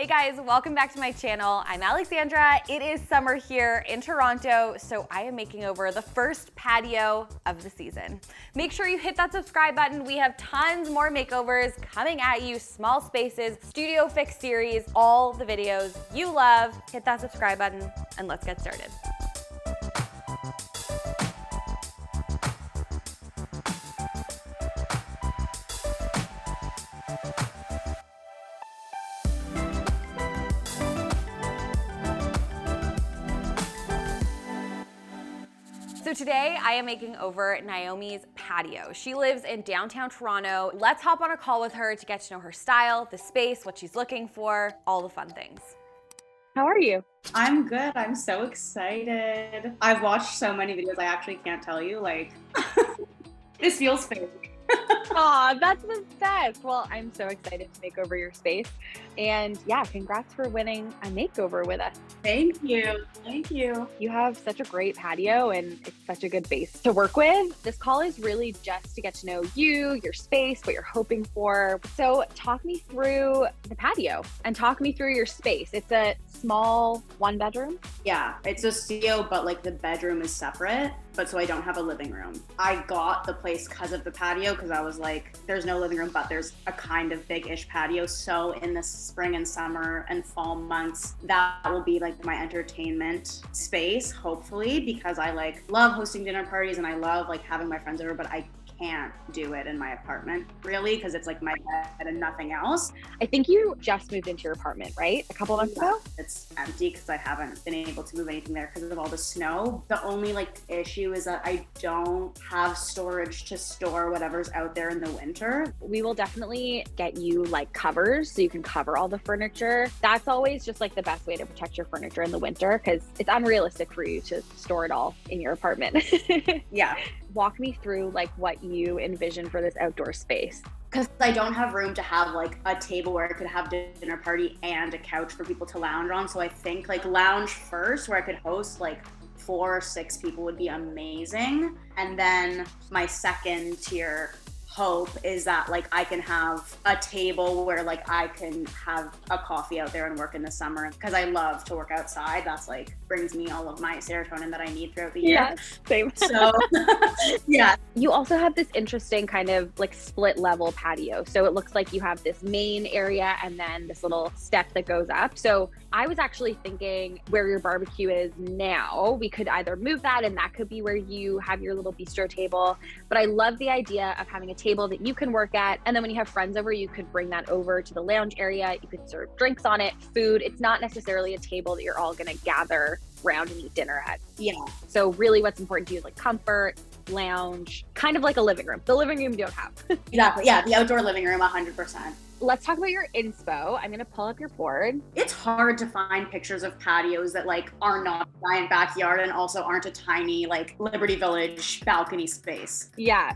Hey guys, welcome back to my channel. I'm Alexandra. It is summer here in Toronto, so I am making over the first patio of the season. Make sure you hit that subscribe button. We have tons more makeovers coming at you, small spaces, studio fix series, all the videos you love. Hit that subscribe button and let's get started. So today I am making over Naomi's patio. She lives in downtown Toronto. Let's hop on a call with her to get to know her style, the space, what she's looking for, all the fun things. How are you? I'm good. I'm so excited. I've watched so many videos I actually can't tell you. Like, this feels fake. Aw, that's the best. Well, I'm so excited to make over your space. And yeah, congrats for winning a makeover with us. Thank you. Thank you. You have such a great patio and it's such a good base to work with. This call is really just to get to know you, your space, what you're hoping for. So talk me through the patio and talk me through your space. It's a small 1-bedroom. Yeah, it's a studio, but like the bedroom is separate. But so I don't have a living room. I got the place because of the patio, because I was like, there's no living room, but there's a kind of big-ish patio. So in the spring and summer and fall months, that will be like my entertainment space, hopefully, because I like love hosting dinner parties and I love like having my friends over, but I can't do it in my apartment really, because it's like my bed and nothing else. I think you just moved into your apartment, right? A couple months ago? It's empty because I haven't been able to move anything there because of all the snow. The only like issue is that I don't have storage to store whatever's out there in the winter. We will definitely get you like covers so you can cover all the furniture. That's always just like the best way to protect your furniture in the winter, because it's unrealistic for you to store it all in your apartment. Yeah. Walk me through like what you envision for this outdoor space. Because I don't have room to have like a table where I could have dinner party and a couch for people to lounge on. So I think like lounge first, where I could host like 4 or 6 people would be amazing. And then my second tier hope is that like I can have a table where like I can have a coffee out there and work in the summer, because I love to work outside. That's like brings me all of my serotonin that I need throughout the year. Yeah, same. So yeah. You also have this interesting kind of like split level patio. So it looks like you have this main area and then this little step that goes up. So I was actually thinking where your barbecue is now, we could either move that and that could be where you have your little bistro table. But I love the idea of having a table that you can work at. And then when you have friends over, you could bring that over to the lounge area. You could serve drinks on it, food. It's not necessarily a table that you're all going to gather around and eat dinner at. Yeah. So really what's important to you is like comfort, lounge, kind of like a living room. The living room you don't have. Exactly. Yeah. The outdoor living room, 100%. Let's talk about your inspo. I'm going to pull up your board. It's hard to find pictures of patios that like are not a giant backyard and also aren't a tiny like Liberty Village balcony space. Yeah.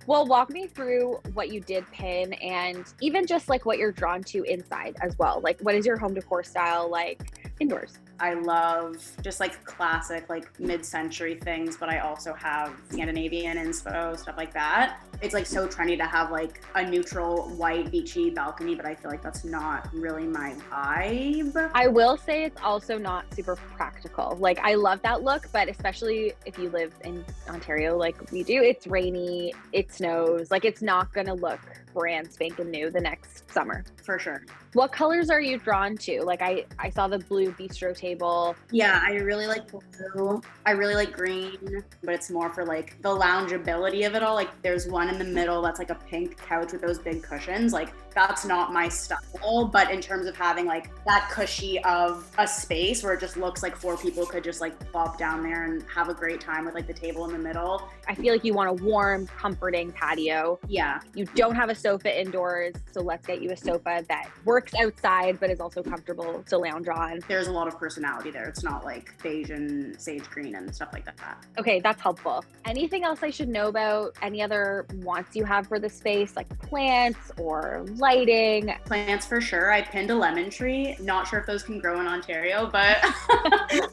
Well, walk me through what you did pin and even just like what you're drawn to inside as well. Like what is your home decor style like indoors? I love just like classic, like mid-century things, but I also have Scandinavian inspo, stuff like that. It's like so trendy to have like a neutral white beachy balcony, but I feel like that's not really my vibe. I will say it's also not super practical. Like I love that look, but especially if you live in Ontario like we do, it's rainy, it snows, like it's not gonna look brand spanking new the next summer. For sure. What colors are you drawn to? Like I saw the blue bistro table. Yeah, I really like blue. I really like green, but it's more for like the loungeability of it all. Like there's one in the middle that's like a pink couch with those big cushions. Like that's not my style, but in terms of having like that cushy of a space where it just looks like 4 people could just like plop down there and have a great time with like the table in the middle. I feel like you want a warm, comforting patio. Yeah. You don't have a sofa indoors, so let's get you a sofa that works outside but is also comfortable to lounge on. There's a lot of personality there. It's not like beige and sage green and stuff like that. Okay, that's helpful. Anything else I should know about? Any other wants you have for the space, like plants or lighting? Plants for sure. I pinned a lemon tree. Not sure if those can grow in Ontario, but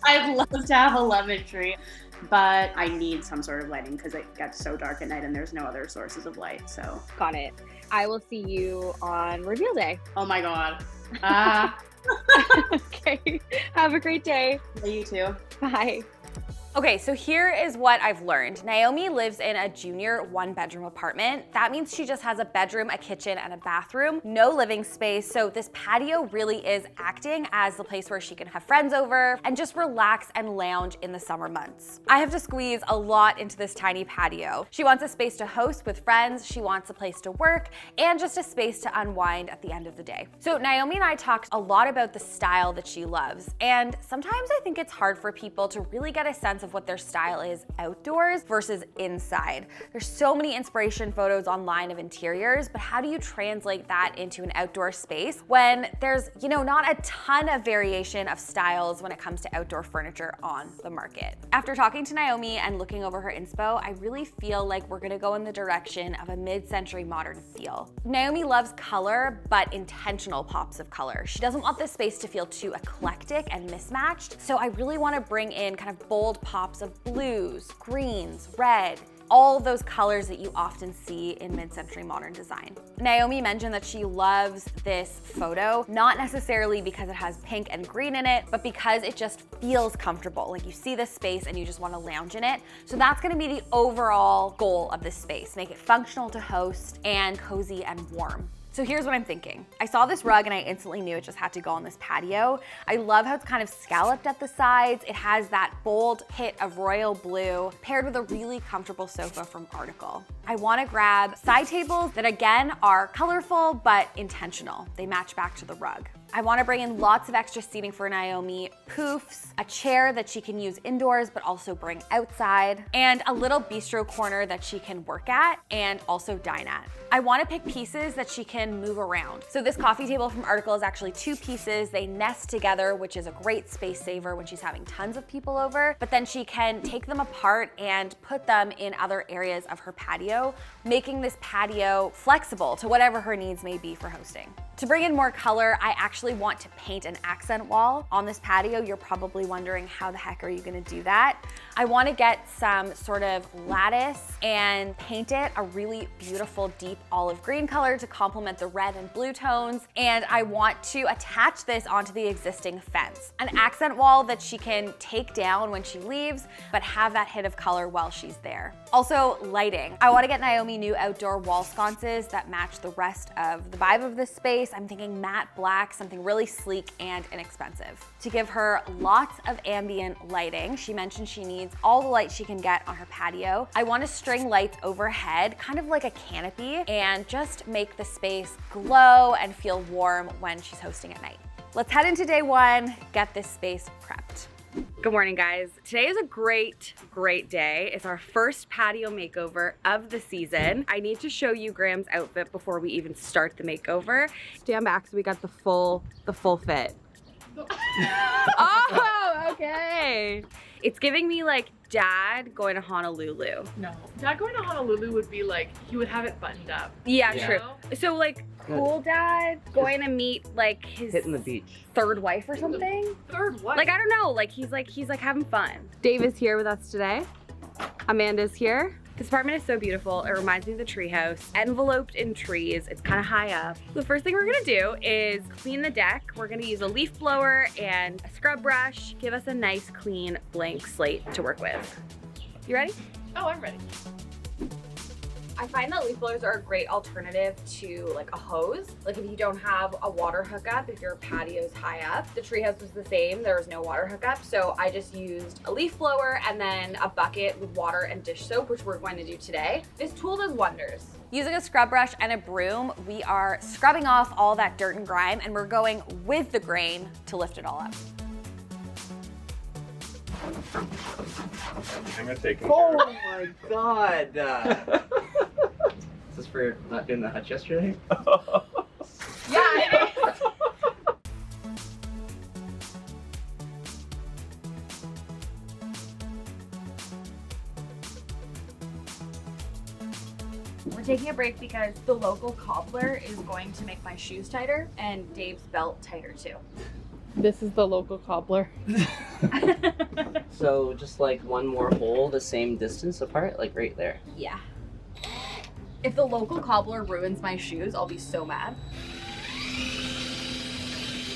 I'd love to have a lemon tree. But I need some sort of lighting because it gets so dark at night and there's no other sources of light. So got it. I will see you on reveal day. Oh my God. Okay. Have a great day. You too. Bye. Okay, so here is what I've learned. Naomi lives in a junior 1-bedroom apartment. That means she just has a bedroom, a kitchen, and a bathroom, no living space. So this patio really is acting as the place where she can have friends over and just relax and lounge in the summer months. I have to squeeze a lot into this tiny patio. She wants a space to host with friends, she wants a place to work, and just a space to unwind at the end of the day. So Naomi and I talked a lot about the style that she loves, and sometimes I think it's hard for people to really get a sense of what their style is outdoors versus inside. There's so many inspiration photos online of interiors, but how do you translate that into an outdoor space when there's, not a ton of variation of styles when it comes to outdoor furniture on the market? After talking to Naomi and looking over her inspo, I really feel like we're gonna go in the direction of a mid-century modern feel. Naomi loves color, but intentional pops of color. She doesn't want this space to feel too eclectic and mismatched, so I really wanna bring in kind of bold pops of blues, greens, red, all those colors that you often see in mid-century modern design. Naomi mentioned that she loves this photo, not necessarily because it has pink and green in it, but because it just feels comfortable. Like you see this space and you just want to lounge in it. So that's going to be the overall goal of this space, make it functional to host and cozy and warm. So here's what I'm thinking. I saw this rug and I instantly knew it just had to go on this patio. I love how it's kind of scalloped at the sides. It has that bold hit of royal blue paired with a really comfortable sofa from Article. I wanna grab side tables that again are colorful but intentional. They match back to the rug. I wanna bring in lots of extra seating for Naomi, poofs, a chair that she can use indoors but also bring outside, and a little bistro corner that she can work at and also dine at. I wanna pick pieces that she can move around. So this coffee table from Article is actually 2 pieces. They nest together, which is a great space saver when she's having tons of people over, but then she can take them apart and put them in other areas of her patio, making this patio flexible to whatever her needs may be for hosting. To bring in more color, I actually want to paint an accent wall on this patio. You're probably wondering, how the heck are you gonna do that? I wanna get some sort of lattice and paint it a really beautiful deep olive green color to complement the red and blue tones. And I want to attach this onto the existing fence. An accent wall that she can take down when she leaves, but have that hit of color while she's there. Also, lighting. I wanna get Naomi new outdoor wall sconces that match the rest of the vibe of this space. I'm thinking matte black, something really sleek and inexpensive. To give her lots of ambient lighting, she mentioned she needs all the light she can get on her patio. I want to string lights overhead, kind of like a canopy, and just make the space glow and feel warm when she's hosting at night. Let's head into day 1, get this space prepped. Good morning, guys. Today is a great day. It's our first patio makeover of the season. I need to show you Graham's outfit before we even start the makeover. Stand back so we got the full fit. Oh, okay. It's giving me like dad going to Honolulu. No. Dad going to Honolulu would be like, he would have it buttoned up. Yeah, You true. know? So like cool dad going to meet like his hitting the beach. 3rd wife or something. 3rd what? Like, I don't know, like he's having fun. Dave is here with us today. Amanda's here. This apartment is so beautiful. It reminds me of the treehouse, enveloped in trees. It's kind of high up. The first thing we're gonna do is clean the deck. We're gonna use a leaf blower and a scrub brush. Give us a nice, clean, blank slate to work with. You ready? Oh, I'm ready. I find that leaf blowers are a great alternative to like a hose. Like if you don't have a water hookup, if your patio's high up. The treehouse was the same, there was no water hookup. So I just used a leaf blower and then a bucket with water and dish soap, which we're going to do today. This tool does wonders. Using a scrub brush and a broom, we are scrubbing off all that dirt and grime, and we're going with the grain to lift it all up. I'm gonna take it. Oh my god! Is this for not doing the hutch yesterday? Yeah, it is. We're taking a break because the local cobbler is going to make my shoes tighter and Dave's belt tighter too. This is the local cobbler. So just like one more hole the same distance apart, like right there. Yeah. If the local cobbler ruins my shoes, I'll be so mad.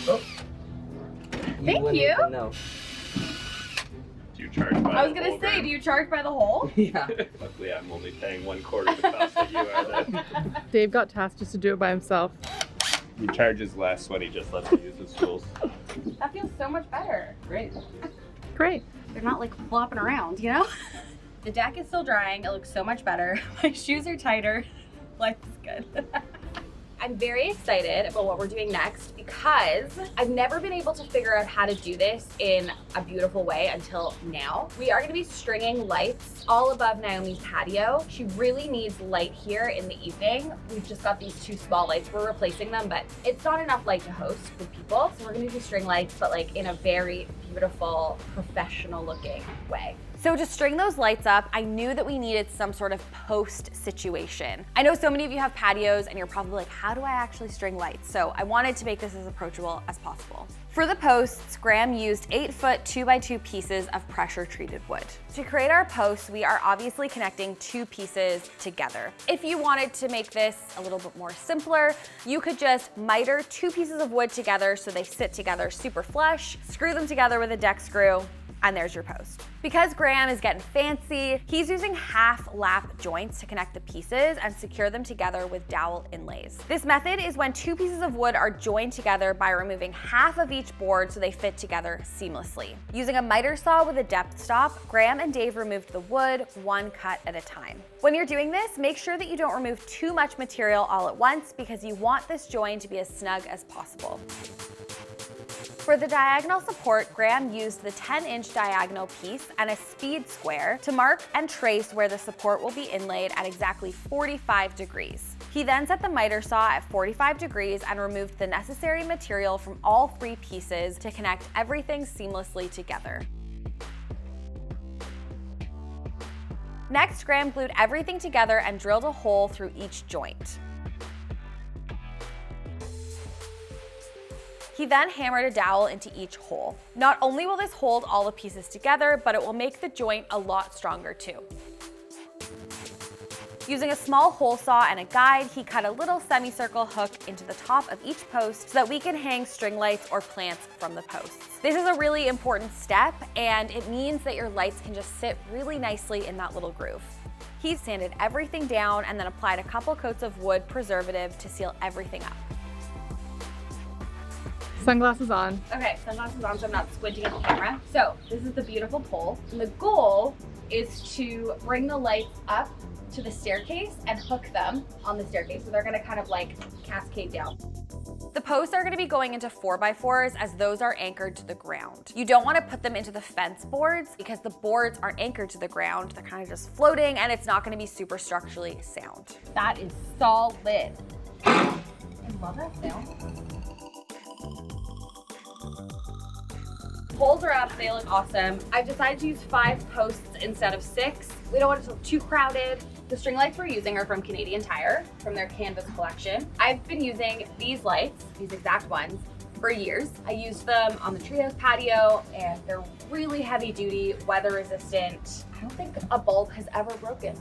Oh. Thank wouldn't you. even know. Do you charge by I was the gonna whole say, gram? do you charge by the hole? Yeah. Luckily, I'm only paying 1/4 the cost that you are then. Dave got tasked just to do it by himself. He charges less when he just lets me use his tools. That feels so much better. Great. Great. They're not like flopping around, you know? The deck is still drying. It looks so much better. My shoes are tighter. Life is good. I'm very excited about what we're doing next because I've never been able to figure out how to do this in a beautiful way until now. We are gonna be stringing lights all above Naomi's patio. She really needs light here in the evening. We've just got these 2 small lights. We're replacing them, but it's not enough light to host for people. So we're gonna do string lights, but like in a very beautiful, professional looking way. So to string those lights up, I knew that we needed some sort of post situation. I know so many of you have patios and you're probably like, how do I actually string lights? So I wanted to make this as approachable as possible. For the posts, Graham used 8-foot 2x2 pieces of pressure treated wood. To create our posts, we are obviously connecting 2 pieces together. If you wanted to make this a little bit more simpler, you could just miter 2 pieces of wood together so they sit together super flush, screw them together with a deck screw, and there's your post. Because Graham is getting fancy, he's using half lap joints to connect the pieces and secure them together with dowel inlays. This method is when 2 pieces of wood are joined together by removing half of each board so they fit together seamlessly. Using a miter saw with a depth stop, Graham and Dave removed the wood 1 cut at a time. When you're doing this, make sure that you don't remove too much material all at once because you want this join to be as snug as possible. For the diagonal support, Graham used the 10-inch diagonal piece and a speed square to mark and trace where the support will be inlaid at exactly 45 degrees. He then set the miter saw at 45 degrees and removed the necessary material from all 3 pieces to connect everything seamlessly together. Next, Graham glued everything together and drilled a hole through each joint. He then hammered a dowel into each hole. Not only will this hold all the pieces together, but it will make the joint a lot stronger too. Using a small hole saw and a guide, he cut a little semicircle hook into the top of each post so that we can hang string lights or plants from the posts. This is a really important step, and it means that your lights can just sit really nicely in that little groove. He sanded everything down and then applied a couple coats of wood preservative to seal everything up. Sunglasses on. Okay, sunglasses on so I'm not squinting at the camera. So this is the beautiful pole. And the goal is to bring the lights up to the staircase and hook them on the staircase. So they're gonna kind of like cascade down. The posts are gonna be going into 4x4s as those are anchored to the ground. You don't wanna put them into the fence boards because the boards aren't anchored to the ground. They're kind of just floating and it's not gonna be super structurally sound. That is solid. I love that sound. Poles are up, they look awesome. I've decided to use 5 posts instead of 6. We don't want it to look too crowded. The string lights we're using are from Canadian Tire, from their Canvas collection. I've been using these lights, these exact ones, for years. I used them on the treehouse patio and they're really heavy duty, weather resistant. I don't think a bulb has ever broken.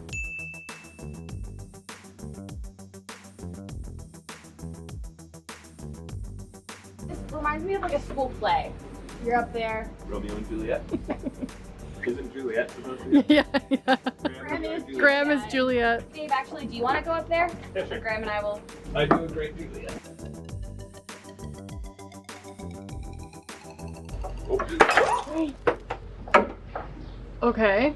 This reminds me of like a school play. You're up there. Romeo and Juliet. Isn't Juliet supposed to be? Yeah, yeah. Graham is Juliet. Juliet. Dave, actually, do you want to go up there? Yeah, sure. Graham and I will. I do a great Juliet. Okay.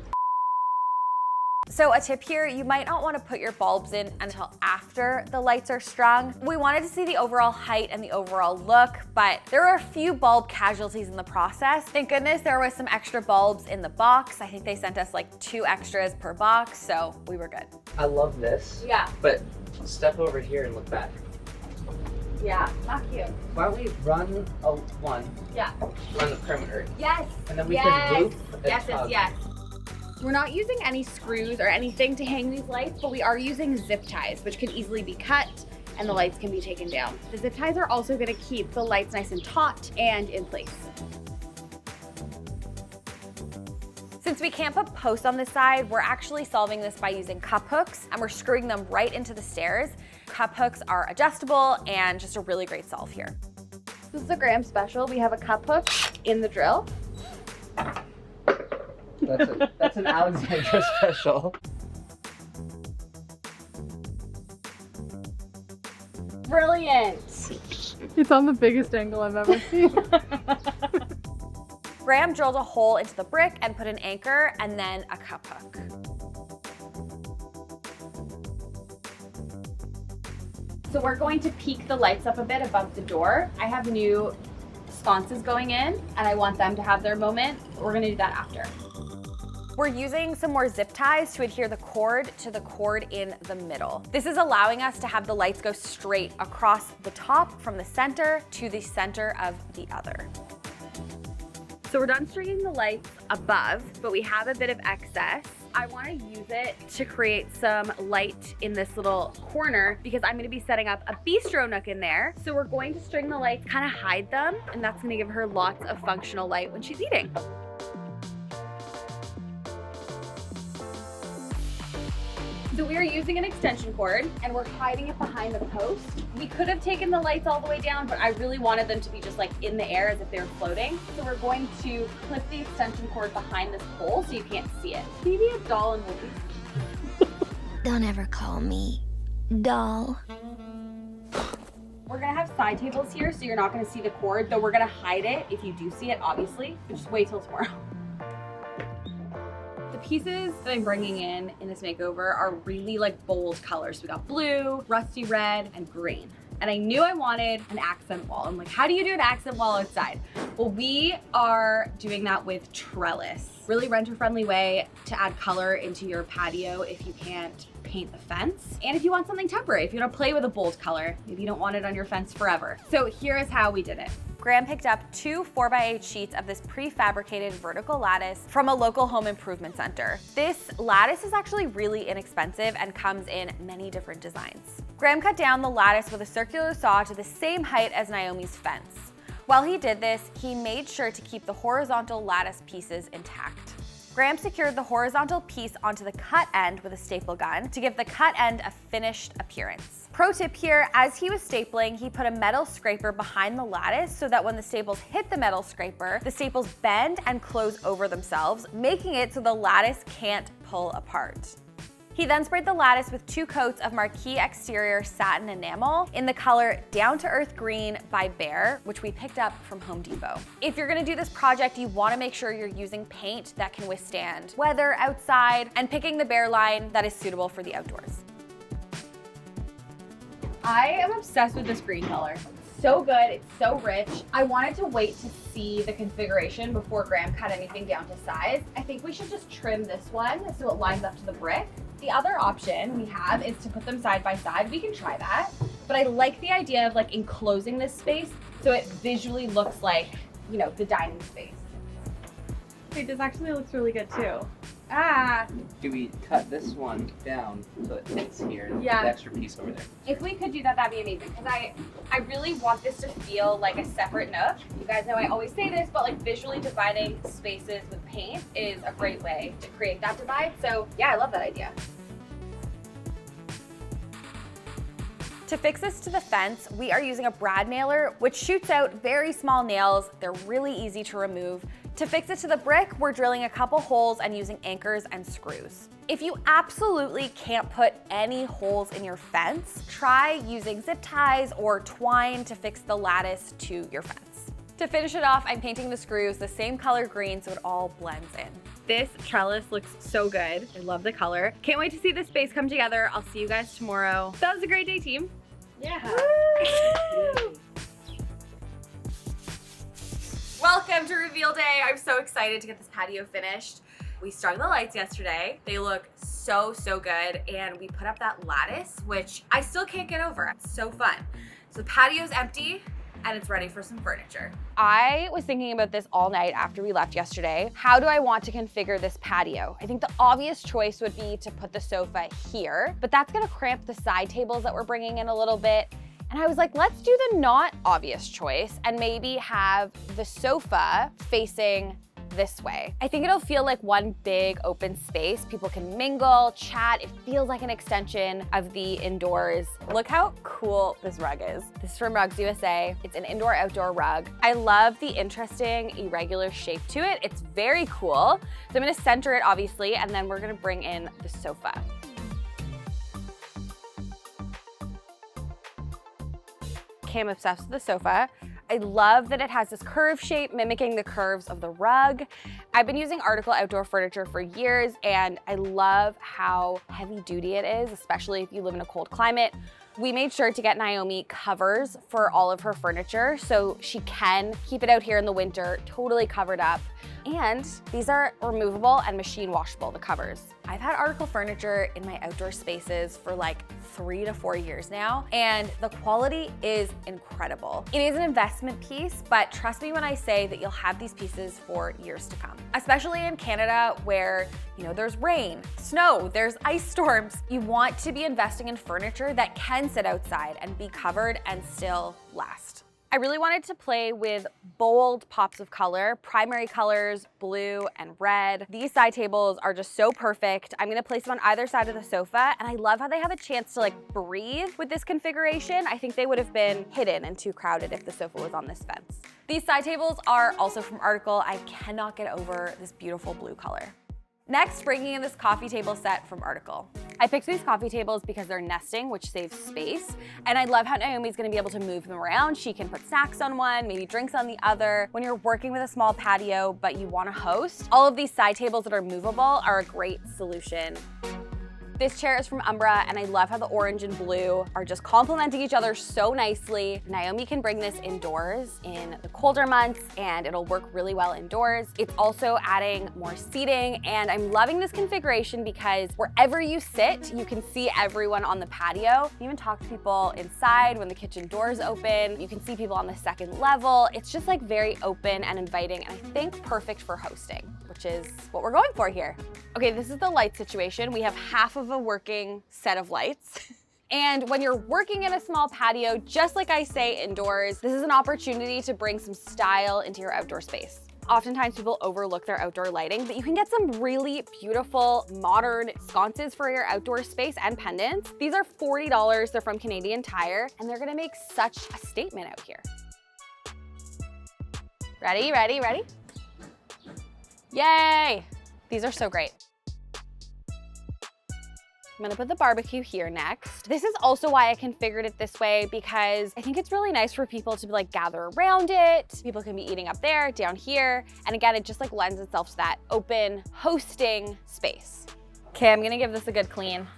So a tip here, you might not want to put your bulbs in until after the lights are strung. We wanted to see the overall height and the overall look, but there were a few bulb casualties in the process. Thank goodness there was some extra bulbs in the box. I think they sent us like 2 extras per box, so we were good. I love this. Yeah, But step over here and look back. yeah, not cute. Why don't we run a one, Yeah. run the perimeter, Yes. and then we yes. can loop and Yes, yes, tug. yes. We're not using any screws or anything to hang these lights, but we are using zip ties, which can easily be cut and the lights can be taken down. The zip ties are also gonna keep the lights nice and taut and in place. Since we can't put posts on this side, we're actually solving this by using cup hooks and we're screwing them right into the stairs. Cup hooks are adjustable and just a really great solve here. This is a Graham special. We have a cup hook in the drill. That's an Alexandra special. Brilliant. It's on the biggest angle I've ever seen. Graham drilled a hole into the brick and put an anchor and then a cup hook. So we're going to peak the lights up a bit above the door. I have new sconces going in and I want them to have their moment. We're gonna do that after. We're using some more zip ties to adhere the cord to the cord in the middle. This is allowing us to have the lights go straight across the top from the center to the center of the other. So we're done stringing the lights above, but we have a bit of excess. I want to use it to create some light in this little corner because I'm going to be setting up a bistro nook in there. So we're going to string the lights, kind of hide them, and that's going to give her lots of functional light when she's eating. So we are using an extension cord and we're hiding it behind the post. We could have taken the lights all the way down, but I really wanted them to be just like in the air as if they were floating. So we're going to clip the extension cord behind this pole so you can't see it. Maybe a doll and Woody. Don't ever call me doll. We're gonna have side tables here so you're not gonna see the cord, though we're gonna hide it if you do see it, obviously. But just wait till tomorrow. Pieces that I'm bringing in this makeover are really like bold colors. We got blue, rusty red, and green. And I knew I wanted an accent wall. I'm like, how do you do an accent wall outside? Well, we are doing that with trellis. Really renter-friendly way to add color into your patio if you can't paint the fence. And if you want something temporary, if you want to play with a bold color, maybe you don't want it on your fence forever. So here is how we did it. Graham picked up 2 4x8 sheets of this prefabricated vertical lattice from a local home improvement center. This lattice is actually really inexpensive and comes in many different designs. Graham cut down the lattice with a circular saw to the same height as Naomi's fence. While he did this, he made sure to keep the horizontal lattice pieces intact. Graham secured the horizontal piece onto the cut end with a staple gun to give the cut end a finished appearance. Pro tip here, as he was stapling, he put a metal scraper behind the lattice so that when the staples hit the metal scraper, the staples bend and close over themselves, making it so the lattice can't pull apart. He then sprayed the lattice with 2 coats of marquee exterior satin enamel in the color Down to Earth Green by Behr, which we picked up from Home Depot. If you're gonna do this project, you wanna make sure you're using paint that can withstand weather outside and picking the Behr line that is suitable for the outdoors. I am obsessed with this green color. It's so good, it's so rich. I wanted to wait to see the configuration before Graham cut anything down to size. I think we should just trim this one so it lines up to the brick. The other option we have is to put them side by side. We can try that, but I like the idea of like enclosing this space so it visually looks like, you know, the dining space. Wait, this actually looks really good too. Do we cut this one down so it fits here and Yeah. the extra piece over there? If we could do that, that'd be amazing, because I really want this to feel like a separate nook. You guys know I always say this, but like visually dividing spaces with paint is a great way to create that divide. So yeah, I love that idea. To fix this to the fence, we are using a brad nailer, which shoots out very small nails. They're really easy to remove. To fix it to the brick, we're drilling a couple holes and using anchors and screws. If you absolutely can't put any holes in your fence, try using zip ties or twine to fix the lattice to your fence. To finish it off, I'm painting the screws the same color green so it all blends in. This trellis looks so good. I love the color. Can't wait to see this space come together. I'll see you guys tomorrow. That was a great day, team. Yeah. Woo! Welcome to reveal day. I'm so excited to get this patio finished. We strung the lights yesterday. They look so, so good. And we put up that lattice, which I still can't get over. It's so fun. So the patio's empty and it's ready for some furniture. I was thinking about this all night after we left yesterday. How do I want to configure this patio? I think the obvious choice would be to put the sofa here, but that's gonna cramp the side tables that we're bringing in a little bit. And I was like, let's do the not obvious choice and maybe have the sofa facing this way. I think it'll feel like one big open space. People can mingle, chat. It feels like an extension of the indoors. Look how cool this rug is. This is from Rugs USA. It's an indoor-outdoor rug. I love the interesting irregular shape to it. It's very cool. So I'm gonna center it, obviously, and then we're gonna bring in the sofa. Okay, I'm obsessed with the sofa. I love that it has this curve shape mimicking the curves of the rug. I've been using Article outdoor furniture for years, and I love how heavy duty it is, especially if you live in a cold climate. We made sure to get Naomi covers for all of her furniture so she can keep it out here in the winter totally covered up. And these are removable and machine washable, the covers. I've had Article furniture in my outdoor spaces for like 3 to 4 years now, and the quality is incredible. It is an investment piece, but trust me when I say that you'll have these pieces for years to come. Especially in Canada where, you know, there's rain, snow, there's ice storms. You want to be investing in furniture that can sit outside and be covered and still last. I really wanted to play with bold pops of color, primary colors, blue and red. These side tables are just so perfect. I'm gonna place them on either side of the sofa, and I love how they have a chance to like breathe with this configuration. I think they would have been hidden and too crowded if the sofa was on this fence. These side tables are also from Article. I cannot get over this beautiful blue color. Next, bringing in this coffee table set from Article. I picked these coffee tables because they're nesting, which saves space. And I love how Naomi's gonna be able to move them around. She can put snacks on one, maybe drinks on the other. When you're working with a small patio, but you wanna host, all of these side tables that are movable are a great solution. This chair is from Umbra, and I love how the orange and blue are just complementing each other so nicely. Naomi can bring this indoors in the colder months, and it'll work really well indoors. It's also adding more seating, and I'm loving this configuration because wherever you sit, you can see everyone on the patio. You can even talk to people inside when the kitchen doors open. You can see people on the second level. It's just like very open and inviting, and I think perfect for hosting, which is what we're going for here. Okay, this is the light situation. We have half of a working set of lights. And when you're working in a small patio, just like I say indoors, this is an opportunity to bring some style into your outdoor space. Oftentimes people overlook their outdoor lighting, but you can get some really beautiful modern sconces for your outdoor space and pendants. These are $40, they're from Canadian Tire, and they're gonna make such a statement out here. Ready, ready, ready? Yay! These are so great. I'm gonna put the barbecue here next. This is also why I configured it this way, because I think it's really nice for people to like gather around it. People can be eating up there, down here. And again, it just like lends itself to that open hosting space. Okay, I'm gonna give this a good clean.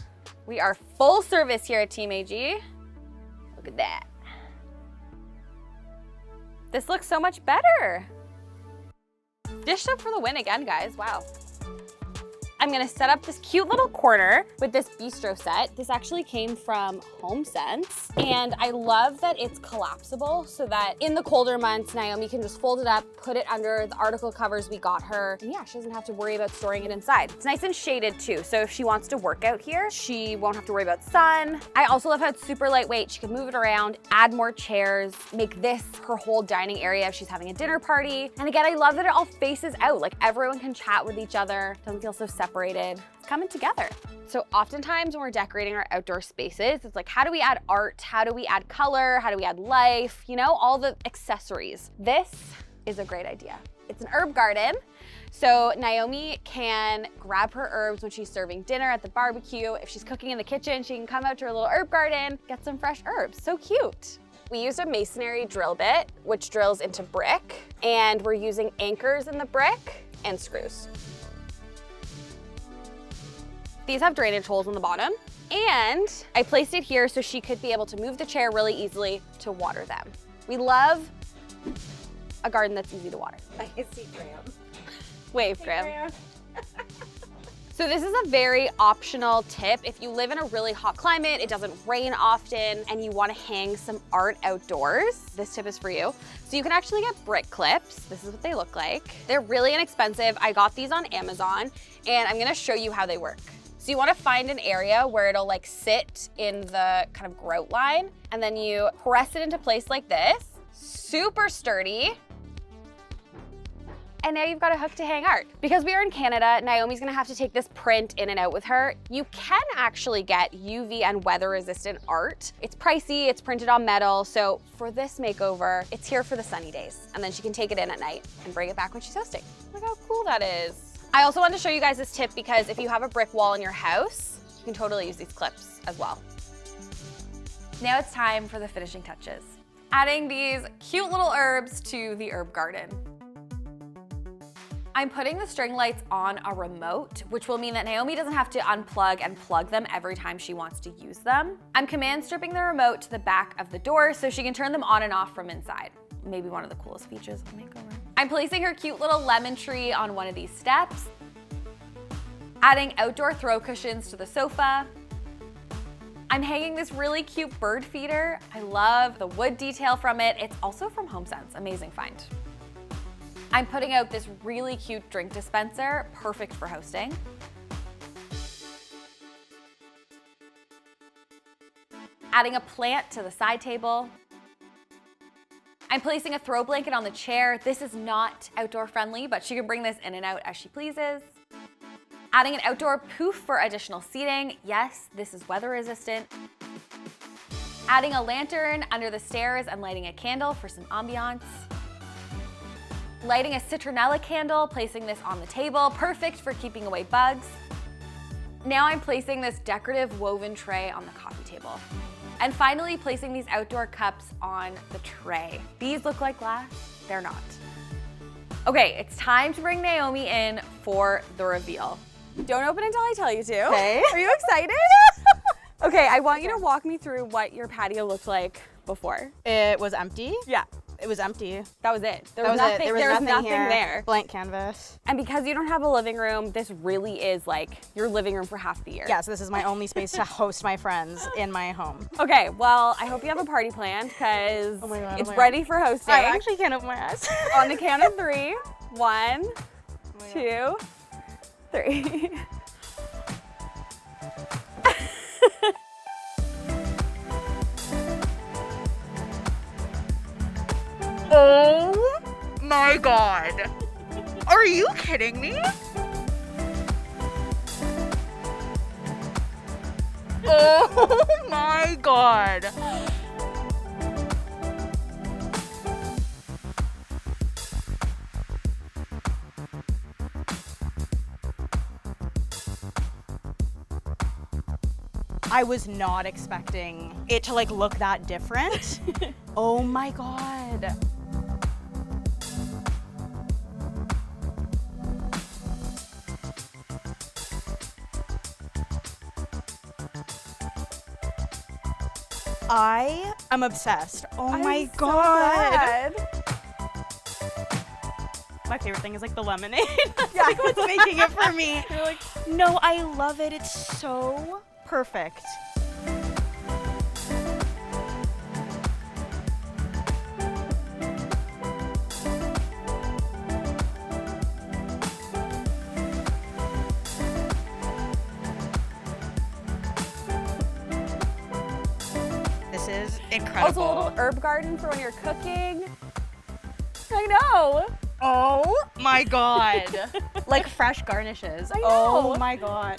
We are full service here at Team AG. Look at that. This looks so much better. Dished up for the win again, guys, wow. I'm gonna set up this cute little corner with this bistro set. This actually came from HomeSense, and I love that it's collapsible so that in the colder months, Naomi can just fold it up, put it under the Article covers we got her, and yeah, she doesn't have to worry about storing it inside. It's nice and shaded too, so if she wants to work out here, she won't have to worry about sun. I also love how it's super lightweight. She can move it around, add more chairs, make this her whole dining area if she's having a dinner party. And again, I love that it all faces out, like everyone can chat with each other, doesn't feel so separated. It's coming together. So oftentimes when we're decorating our outdoor spaces, it's like, how do we add art? How do we add color? How do we add life? You know, all the accessories. This is a great idea. It's an herb garden. So Naomi can grab her herbs when she's serving dinner at the barbecue. If she's cooking in the kitchen, she can come out to her little herb garden, get some fresh herbs. So cute. We used a masonry drill bit, which drills into brick, and we're using anchors in the brick and screws. These have drainage holes in the bottom, and I placed it here so she could be able to move the chair really easily to water them. We love a garden that's easy to water. I can see Graham. Wave, Graham. So this is a very optional tip. If you live in a really hot climate, it doesn't rain often, and you wanna hang some art outdoors, this tip is for you. So you can actually get brick clips. This is what they look like. They're really inexpensive. I got these on Amazon, and I'm gonna show you how they work. So you wanna find an area where it'll like sit in the kind of grout line, and then you press it into place like this. Super sturdy. And now you've got a hook to hang art. Because we are in Canada, Naomi's gonna have to take this print in and out with her. You can actually get UV and weather resistant art. It's pricey, it's printed on metal, so for this makeover, it's here for the sunny days. And then she can take it in at night and bring it back when she's hosting. Look how cool that is. I also wanted to show you guys this tip because if you have a brick wall in your house, you can totally use these clips as well. Now it's time for the finishing touches. Adding these cute little herbs to the herb garden. I'm putting the string lights on a remote, which will mean that Naomi doesn't have to unplug and plug them every time she wants to use them. I'm command stripping the remote to the back of the door so she can turn them on and off from inside. Maybe one of the coolest features of the makeover. I'm placing her cute little lemon tree on one of these steps. Adding outdoor throw cushions to the sofa. I'm hanging this really cute bird feeder. I love the wood detail from it. It's also from HomeSense, amazing find. I'm putting out this really cute drink dispenser, perfect for hosting. Adding a plant to the side table. I'm placing a throw blanket on the chair. This is not outdoor friendly, but she can bring this in and out as she pleases. Adding an outdoor poof for additional seating. Yes, this is weather resistant. Adding a lantern under the stairs and lighting a candle for some ambiance. Lighting a citronella candle, placing this on the table, perfect for keeping away bugs. Now I'm placing this decorative woven tray on the coffee table. And finally, placing these outdoor cups on the tray. These look like glass, they're not. Okay, it's time to bring Naomi in for the reveal. Don't open until I tell you to. Okay. Are you excited? Okay, I want you to walk me through what your patio looked like before. It was empty. Yeah. It was empty. That was it. There That was was nothing, it. There was nothing here. there. Blank canvas. And because you don't have a living room, this really is like your living room for half the year. Yeah, so this is my only space to host my friends in my home. Okay, well, I hope you have a party planned because Oh my God, it's oh my ready for hosting. I actually can't open my eyes. On the count of 3. 1, 2, 3. Oh my God. Are you kidding me? Oh my God. I was not expecting it to like look that different. Oh my God. I am obsessed. Oh my God. My favorite thing is like the lemonade. That's like what's making it for me. You're like, no, I love it. It's so perfect. This is incredible. Also a little herb garden for when you're cooking. I know. Oh my God. Like fresh garnishes. I know. Oh my God.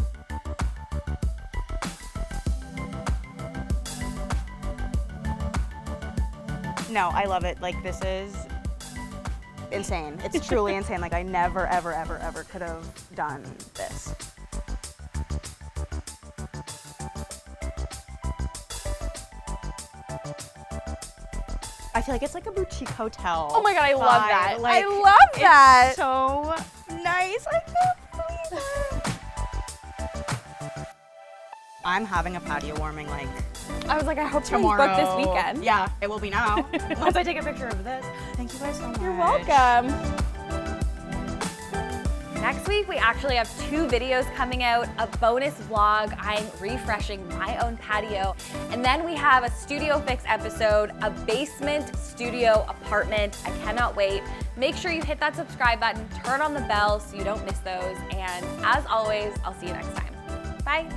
No, I love it. Like this is insane. It's truly insane. Like I never, ever, ever, ever could have done this. I feel like it's like a boutique hotel. Oh my God, I love vibe. that. Like, I love that. It's so nice. I can't believe it. I'm having a patio warming like I was like, I hope tomorrow. you booked this weekend. Yeah, it will be now. Once I take a picture of this. Thank you guys so much. You're welcome. Next week, we actually have 2 videos coming out, a bonus vlog. I'm refreshing my own patio. And then we have a Studio Fix episode, a basement studio apartment. I cannot wait. Make sure you hit that subscribe button, turn on the bell so you don't miss those. And as always, I'll see you next time. Bye.